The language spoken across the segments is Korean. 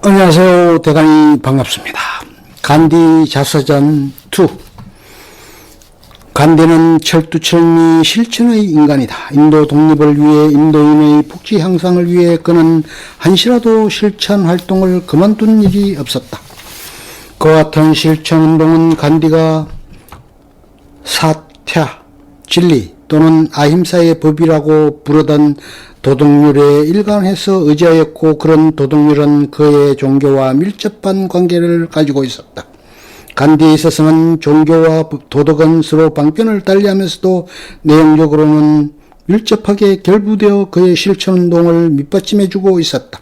안녕하세요. 대단히 반갑습니다. 간디 자서전 2. 간디는 철두철미 실천의 인간이다. 인도 독립을 위해 인도인의 복지 향상을 위해 그는 한시라도 실천 활동을 그만둔 일이 없었다. 그와 같은 실천 운동은 간디가 사թ야, 진리 또는 아힘사의 법이라고 부르던 도덕률에 일관해서 의지하였고, 그런 도덕률은 그의 종교와 밀접한 관계를 가지고 있었다. 간디에 있어서는 종교와 도덕은 서로 방편을 달리하면서도 내용적으로는 밀접하게 결부되어 그의 실천운동을 밑받침해주고 있었다.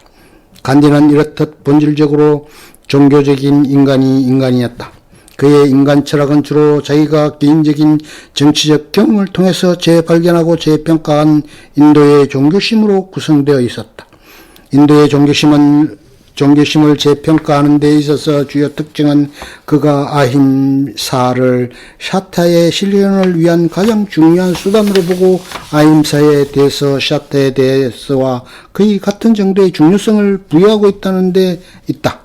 간디는 이렇듯 본질적으로 종교적인 인간이었다. 그의 인간 철학은 주로 자기가 개인적인 정치적 경험을 통해서 재발견하고 재평가한 인도의 종교심으로 구성되어 있었다. 인도의 종교심을 재평가하는 데 있어서 주요 특징은 그가 아힘사를 샤타의 실현을 위한 가장 중요한 수단으로 보고, 아힘사에 대해서 샤타에 대해서와 거의 같은 정도의 중요성을 부여하고 있다는 데 있다.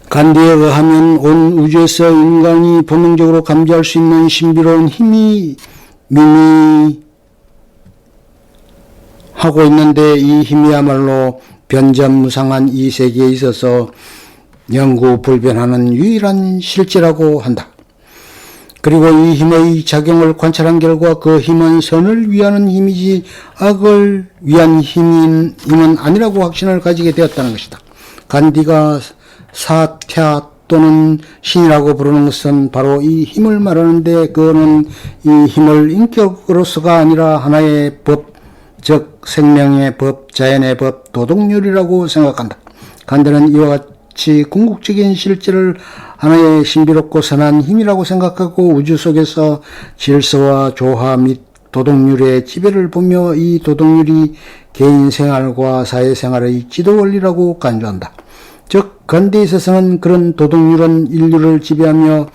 간디에 의하면 온 우주에서 인간이 본능적으로 감지할 수 있는 신비로운 힘이 미미하고 있는데, 이 힘이야말로 변전무상한 이 세계에 있어서 영구불변하는 유일한 실제라고 한다. 그리고 이 힘의 작용을 관찰한 결과 그 힘은 선을 위하는 힘이지 악을 위한 힘은 아니라고 확신을 가지게 되었다는 것이다. 간디가 사թ야 또는 신이라고 부르는 것은 바로 이 힘을 말하는데, 그는 이 힘을 인격으로서가 아니라 하나의 법, 즉 생명의 법, 자연의 법, 도덕률이라고 생각한다. 간디는 이와 같이 궁극적인 실제를 하나의 신비롭고 선한 힘이라고 생각하고, 우주 속에서 질서와 조화 및 도덕률의 지배를 보며 이 도덕률이 개인 생활과 사회생활의 지도 원리라고 간주한다. 즉, 간디에 있어서는 그런 도덕률은 인류를 지배하며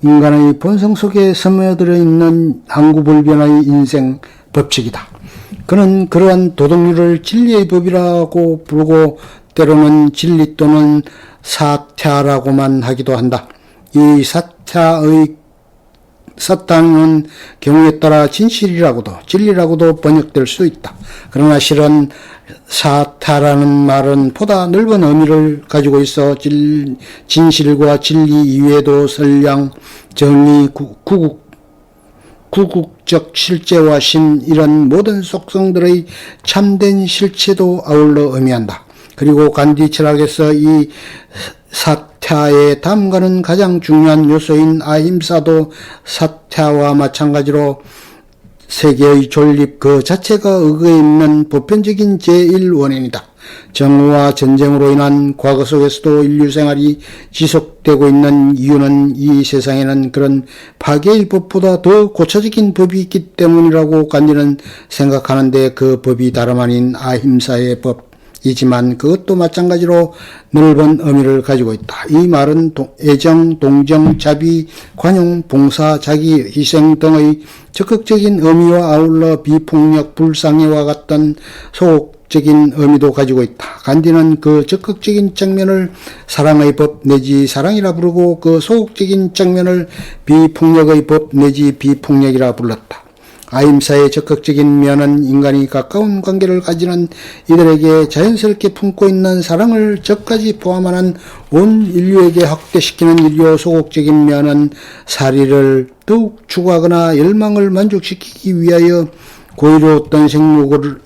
인간의 본성 속에 스며들어 있는 항구불변의 인생 법칙이다. 그는 그러한 도덕률을 진리의 법이라고 부르고, 때로는 진리 또는 사թ야라고만 하기도 한다. 이 사탕은 경우에 따라 진리라고도 번역될 수 있다. 그러나 실은 사타라는 말은 보다 넓은 의미를 가지고 있어 진실과 진리 이외에도 선량, 정의, 구국적 실제와 신, 이런 모든 속성들의 참된 실체도 아울러 의미한다. 그리고 간디 철학에서 이 사թ야에 담가는 가장 중요한 요소인 아힘사도 사թ야와 마찬가지로 세계의 존립 그 자체가 의거해 있는 보편적인 제1원인이다. 정오와 전쟁으로 인한 과거 속에서도 인류 생활이 지속되고 있는 이유는 이 세상에는 그런 파괴의 법보다 더 고차적인 법이 있기 때문이라고 간디는 생각하는데, 그 법이 다름 아닌 아힘사의 법이지만 그것도 마찬가지로 넓은 의미를 가지고 있다. 이 말은 애정, 동정, 자비, 관용, 봉사, 자기 희생 등의 적극적인 의미와 아울러 비폭력, 불상해와 같은 소극적인 의미도 가지고 있다. 간디는 그 적극적인 측면을 사랑의 법 내지 사랑이라 부르고, 그 소극적인 측면을 비폭력의 법 내지 비폭력이라 불렀다. 아힘사의 적극적인 면은 인간이 가까운 관계를 가지는 이들에게 자연스럽게 품고 있는 사랑을 저까지 포함하는 온 인류에게 확대시키는 일이요, 소극적인 면은 사리를 더욱 추구하거나 열망을 만족시키기 위하여 고의로 어떤 생물을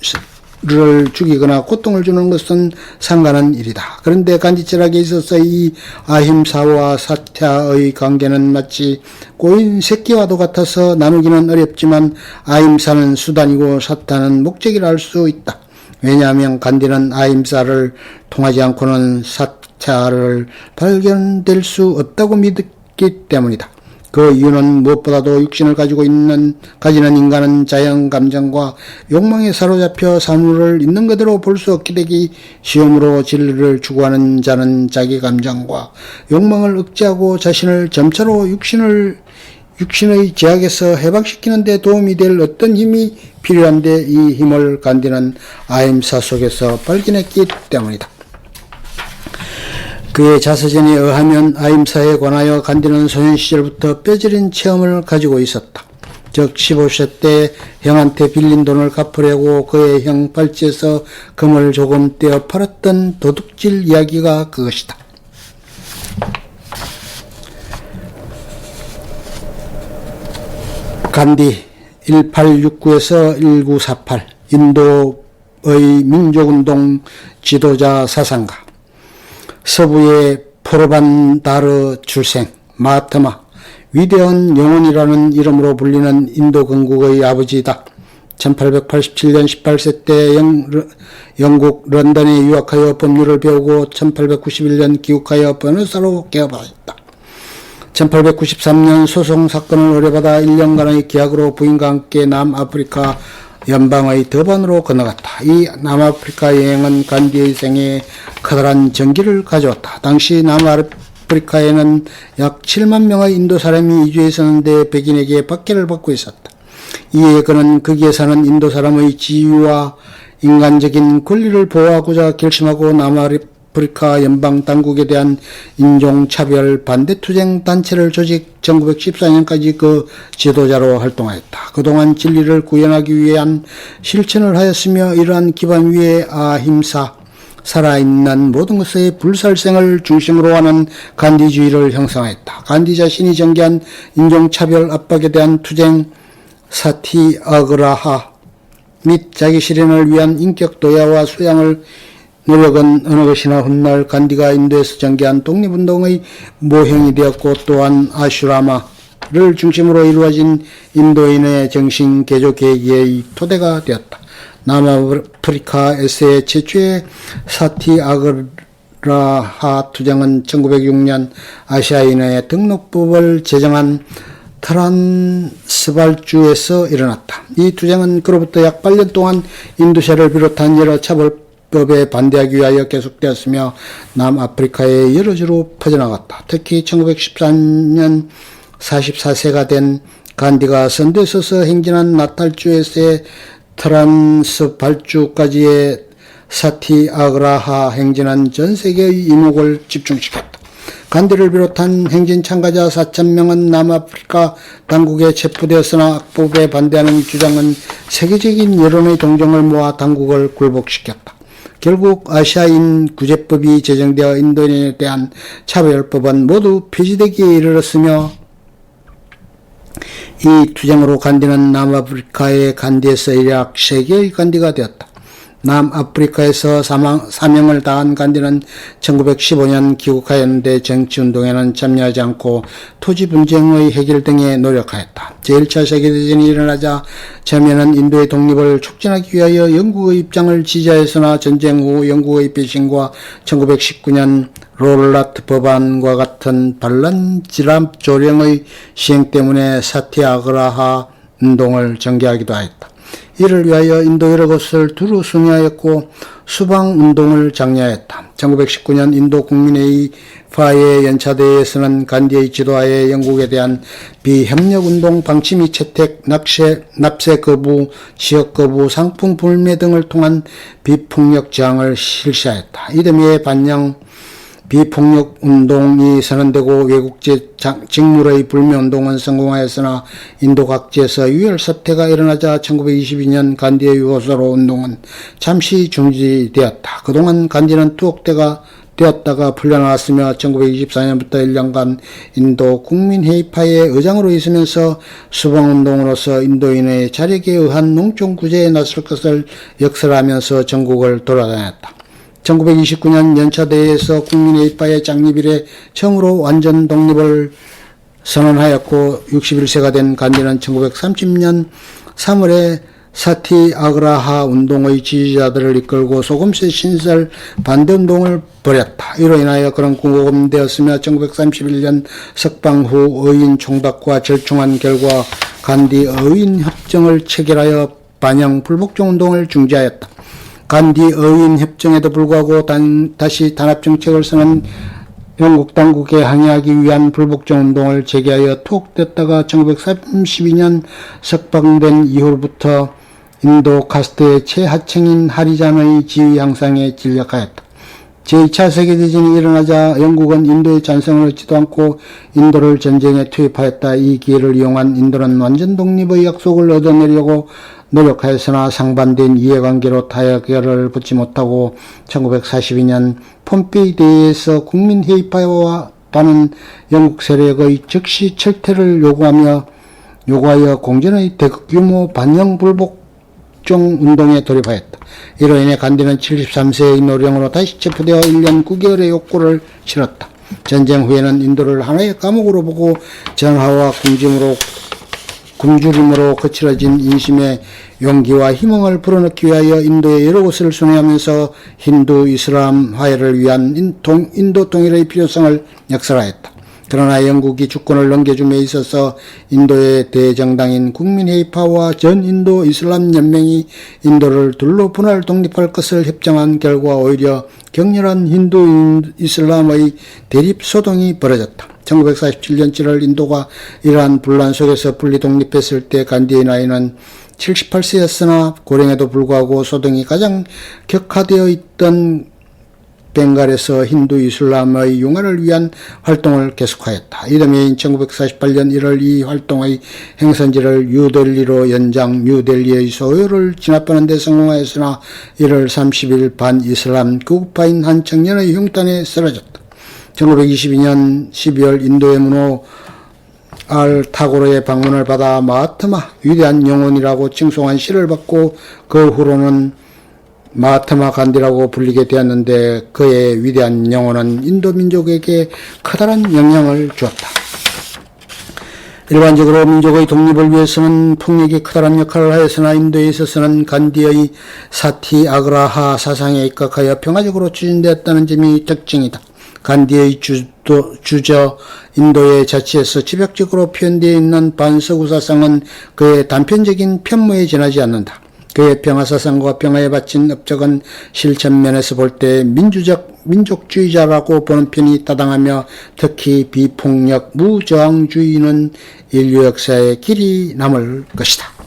죽이거나 고통을 주는 것은 상관한 일이다. 그런데 간디 철학에 있어서 이 아힘사와 사թ야의 관계는 마치 꼬인 새끼와도 같아서 나누기는 어렵지만, 아힘사는 수단이고 사թ야는 목적이라 할 수 있다. 왜냐하면 간디는 아힘사를 통하지 않고는 사թ야를 발견될 수 없다고 믿기 때문이다. 그 이유는 무엇보다도 육신을 가지는 인간은 자연 감정과 욕망에 사로잡혀 사물을 있는 그대로 볼 수 없게 되기 시험으로 진리를 추구하는 자는 자기 감정과 욕망을 억제하고 자신을 점차로 육신의 제약에서 해방시키는 데 도움이 될 어떤 힘이 필요한데, 이 힘을 간디는 아임사 속에서 발견했기 때문이다. 그의 자서전에 의하면 아임사에 관하여 간디는 소년 시절부터 뼈저린 체험을 가지고 있었다. 즉 15세 때 형한테 빌린 돈을 갚으려고 그의 형 발치에서 금을 조금 떼어 팔았던 도둑질 이야기가 그것이다. 간디 1869에서 1948 인도의 민족운동 지도자 사상가, 서부의 포르반다르 출생 마하트마, 위대한 영혼이라는 이름으로 불리는 인도 건국의 아버지이다. 1887년 18세 때 영국 런던에 유학하여 법률을 배우고 1891년 귀국하여 변호사로 개업하였다. 1893년 소송사건을 의뢰받아 1년간의 계약으로 부인과 함께 남아프리카 연방의 더반으로 건너갔다. 이 남아프리카 여행은 간디의 생애에 커다란 전기를 가져왔다. 당시 남아프리카에는 약 7만 명의 인도 사람이 이주해 있었는데 백인에게 박해를 받고 있었다. 이에 그는 거기에 사는 인도 사람의 지위와 인간적인 권리를 보호하고자 결심하고 남아프리카 연방 당국에 대한 인종차별 반대투쟁 단체를 조직 1914년까지 그 지도자로 활동하였다. 그동안 진리를 구현하기 위한 실천을 하였으며 이러한 기반 위에 아힘사, 살아있는 모든 것의 불살생을 중심으로 하는 간디주의를 형성하였다. 간디 자신이 전개한 인종차별 압박에 대한 투쟁 사티아그라하 및 자기 실현을 위한 인격 도야와 수양을 노력은 어느 것이나 훗날 간디가 인도에서 전개한 독립운동의 모형이 되었고 또한 아슈라마를 중심으로 이루어진 인도인의 정신 개조 계기의 토대가 되었다. 남아프리카에서의 최초의 사티아그라하 투쟁은 1906년 아시아인의 등록법을 제정한 트란스발주에서 일어났다. 이 투쟁은 그로부터 약 8년 동안 인도샤를 비롯한 여러 차별법에 반대하기 위하여 계속되었으며 남아프리카의 여러 주로 퍼져나갔다. 특히 1914년 44세가 된 간디가 선두에 서서 행진한 나탈주에서의 트란스발주까지의 사티아그라하 행진은 전 세계의 이목을 집중시켰다. 간디를 비롯한 행진 참가자 4,000명은 남아프리카 당국에 체포되었으나 악법에 반대하는 주장은 세계적인 여론의 동정을 모아 당국을 굴복시켰다. 결국 아시아인 구제법이 제정되어 인도인에 대한 차별법은 모두 폐지되기에 이르렀으며 이 투쟁으로 간디는 남아프리카의 간디에서 약 세계의 간디가 되었다. 남아프리카에서 사명을 다한 간디는 1915년 귀국하였는데 정치운동에는 참여하지 않고 토지 분쟁의 해결 등에 노력하였다. 제1차 세계대전이 일어나자 처음에는 인도의 독립을 촉진하기 위하여 영국의 입장을 지지하였으나 전쟁 후 영국의 배신과 1919년 롤라트 법안과 같은 반란지랍 조령의 시행 때문에 사티아그라하 운동을 전개하기도 하였다. 이를 위하여 인도 여러 곳을 두루 순회하였고 수방운동을 장려하였다. 1919년 인도 국민회의파의 연차대회에서는 간디의 지도하에 영국에 대한 비협력운동 방치 및 채택, 납세 거부, 지역 거부, 상품 불매 등을 통한 비폭력 저항을 실시하였다. 이듬해 반영 비폭력 운동이 선언되고 외국제 직물의 불매 운동은 성공하였으나 인도 각지에서 유혈 사태가 일어나자 1922년 간디의 유호소로 운동은 잠시 중지되었다. 그동안 간디는 투옥대가 되었다가 풀려나왔으며 1924년부터 1년간 인도 국민회의파의 의장으로 있으면서 수봉운동으로서 인도인의 자력에 의한 농촌 구제에 나설 것을 역설하면서 전국을 돌아다녔다. 1929년 연차대회에서 국민회의파의 창립 이래 처음으로 완전 독립을 선언하였고 61세가 된 간디는 1930년 3월에 사티아그라하 운동의 지지자들을 이끌고 소금세 신설 반대운동을 벌였다. 이로 인하여 그는 구금되었으며 1931년 석방 후 의인 총독과 절충한 결과 간디 의인협정을 체결하여 반영 불복종 운동을 중지하였다. 간디 의인협정에도 불구하고 다시 단합정책을 쓰는 영국 당국에 항의하기 위한 불복종 운동을 재개하여 투옥됐다가 1932년 석방된 이후부터 인도 카스트의 최하층인 하리잔의 지위 향상에 진력하였다. 제2차 세계대전이 일어나자 영국은 인도의 찬성을 얻지도 않고 인도를 전쟁에 투입하였다. 이 기회를 이용한 인도는 완전 독립의 약속을 얻어내려고 노력하였으나 상반된 이해관계로 타결을 붙지 못하고 1942년 폼페이 대회에서 국민회의파와는 영국 세력의 즉시 철퇴를 요구하여 공전의 대규모 반영불복종 운동에 돌입하였다. 이로 인해 간디는 73세의 노령으로 다시 체포되어 1년 9개월의 욕구를 치렀다. 전쟁 후에는 인도를 하나의 감옥으로 보고 전하와 굶주림으로 거칠어진 인심의 용기와 희망을 불어넣기 위하여 인도의 여러 곳을 순회하면서 힌두 이슬람 화해를 위한 인도 통일의 필요성을 역설하였다. 그러나 영국이 주권을 넘겨줌에 있어서 인도의 대정당인 국민회의파와 전 인도 이슬람 연맹이 인도를 둘로 분할 독립할 것을 협정한 결과 오히려 격렬한 힌두 이슬람의 대립 소동이 벌어졌다. 1947년 7월 인도가 이러한 분란 속에서 분리 독립했을 때 간디의 나이는 78세였으나 고령에도 불구하고 소동이 가장 격화되어 있던 벵갈에서 힌두 이슬람의 융화를 위한 활동을 계속하였다. 이듬해인 1948년 1월 이 활동의 행선지를 뉴델리로 연장 뉴델리의 소요를 진압하는 데 성공하였으나 1월 30일 반이슬람 극우파인 한 청년의 흉탄에 쓰러졌다. 1922년 12월 인도의 문호 알-타고르의 방문을 받아 마하트마 위대한 영혼이라고 칭송한 시를 받고 그 후로는 마하트마 간디라고 불리게 되었는데 그의 위대한 영혼은 인도 민족에게 커다란 영향을 주었다. 일반적으로 민족의 독립을 위해서는 폭력이 커다란 역할을 하였으나 인도에 있어서는 간디의 사티아그라하 사상에 입각하여 평화적으로 추진되었다는 점이 특징이다. 간디의 주저 인도의 자치에서 지벽적으로 표현되어 있는 반서구 사상은 그의 단편적인 편모에 지나지 않는다. 그의 평화사상과 평화에 바친 업적은 실천면에서 볼 때 민족주의자라고 보는 편이 타당하며 특히 비폭력, 무저항주의는 인류 역사에 길이 남을 것이다.